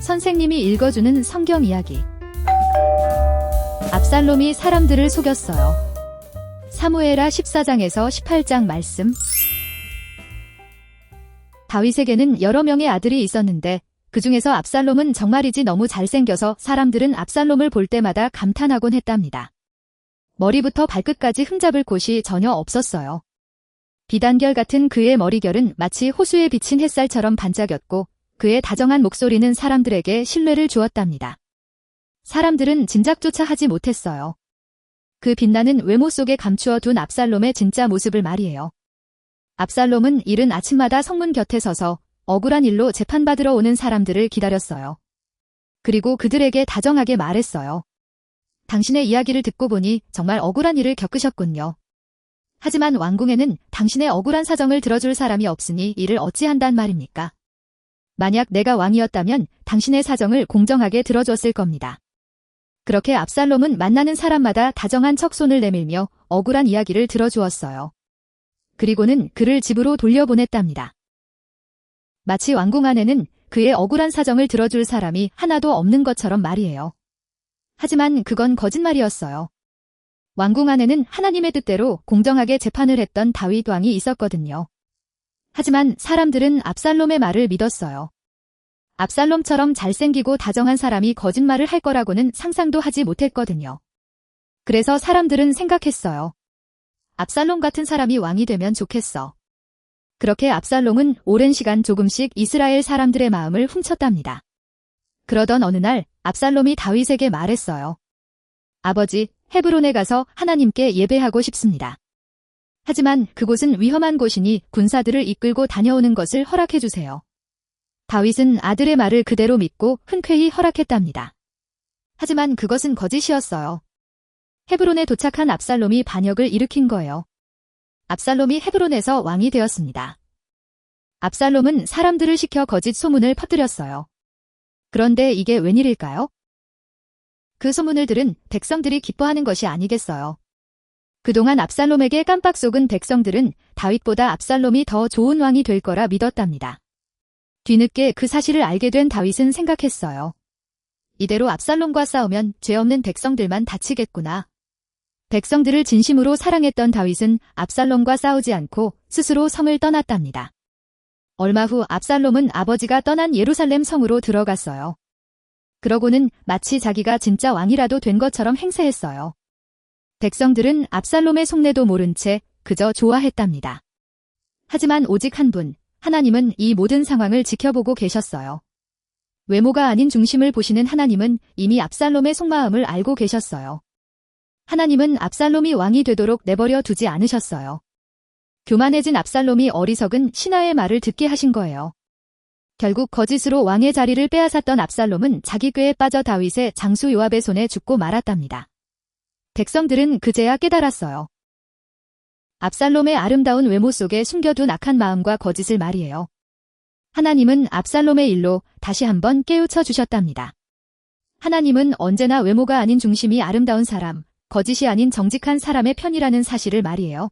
선생님이 읽어주는 성경 이야기. 압살롬이 사람들을 속였어요. 사무엘하 14장에서 18장 말씀. 다윗에게는 여러 명의 아들이 있었는데 그 중에서 압살롬은 정말이지 너무 잘생겨서 사람들은 압살롬을 볼 때마다 감탄하곤 했답니다. 머리부터 발끝까지 흠잡을 곳이 전혀 없었어요. 비단결 같은 그의 머리결은 마치 호수에 비친 햇살처럼 반짝였고 그의 다정한 목소리는 사람들에게 신뢰를 주었답니다. 사람들은 짐작조차 하지 못했어요. 그 빛나는 외모 속에 감추어 둔 압살롬의 진짜 모습을 말이에요. 압살롬은 이른 아침마다 성문 곁에 서서 억울한 일로 재판받으러 오는 사람들을 기다렸어요. 그리고 그들에게 다정하게 말했어요. 당신의 이야기를 듣고 보니 정말 억울한 일을 겪으셨군요. 하지만 왕궁에는 당신의 억울한 사정을 들어줄 사람이 없으니 이를 어찌한단 말입니까? 만약 내가 왕이었다면 당신의 사정을 공정하게 들어줬을 겁니다. 그렇게 압살롬은 만나는 사람마다 다정한 척 손을 내밀며 억울한 이야기를 들어주었어요. 그리고는 그를 집으로 돌려보냈답니다. 마치 왕궁 안에는 그의 억울한 사정을 들어줄 사람이 하나도 없는 것처럼 말이에요. 하지만 그건 거짓말이었어요. 왕궁 안에는 하나님의 뜻대로 공정하게 재판을 했던 다윗 왕이 있었거든요. 하지만 사람들은 압살롬의 말을 믿었어요. 압살롬처럼 잘생기고 다정한 사람이 거짓말을 할 거라고는 상상도 하지 못했거든요. 그래서 사람들은 생각했어요. 압살롬 같은 사람이 왕이 되면 좋겠어. 그렇게 압살롬은 오랜 시간 조금씩 이스라엘 사람들의 마음을 훔쳤답니다. 그러던 어느 날 압살롬이 다윗에게 말했어요. 아버지, 헤브론에 가서 하나님께 예배하고 싶습니다. 하지만 그곳은 위험한 곳이니 군사들을 이끌고 다녀오는 것을 허락해 주세요. 다윗은 아들의 말을 그대로 믿고 흔쾌히 허락했답니다. 하지만 그것은 거짓이었어요. 헤브론에 도착한 압살롬이 반역을 일으킨 거예요. 압살롬이 헤브론에서 왕이 되었습니다. 압살롬은 사람들을 시켜 거짓 소문을 퍼뜨렸어요. 그런데 이게 웬일일까요? 그 소문을 들은 백성들이 기뻐하는 것이 아니겠어요. 그동안 압살롬에게 깜빡 속은 백성들은 다윗보다 압살롬이 더 좋은 왕이 될 거라 믿었답니다. 뒤늦게 그 사실을 알게 된 다윗은 생각했어요. 이대로 압살롬과 싸우면 죄 없는 백성들만 다치겠구나. 백성들을 진심으로 사랑했던 다윗은 압살롬과 싸우지 않고 스스로 성을 떠났답니다. 얼마 후 압살롬은 아버지가 떠난 예루살렘 성으로 들어갔어요. 그러고는 마치 자기가 진짜 왕이라도 된 것처럼 행세했어요. 백성들은 압살롬의 속내도 모른 채 그저 좋아했답니다. 하지만 오직 한 분, 하나님은 이 모든 상황을 지켜보고 계셨어요. 외모가 아닌 중심을 보시는 하나님은 이미 압살롬의 속마음을 알고 계셨어요. 하나님은 압살롬이 왕이 되도록 내버려 두지 않으셨어요. 교만해진 압살롬이 어리석은 신하의 말을 듣게 하신 거예요. 결국 거짓으로 왕의 자리를 빼앗았던 압살롬은 자기 꾀에 빠져 다윗의 장수 요압의 손에 죽고 말았답니다. 백성들은 그제야 깨달았어요. 압살롬의 아름다운 외모 속에 숨겨둔 악한 마음과 거짓을 말이에요. 하나님은 압살롬의 일로 다시 한번 깨우쳐 주셨답니다. 하나님은 언제나 외모가 아닌 중심이 아름다운 사람, 거짓이 아닌 정직한 사람의 편이라는 사실을 말이에요.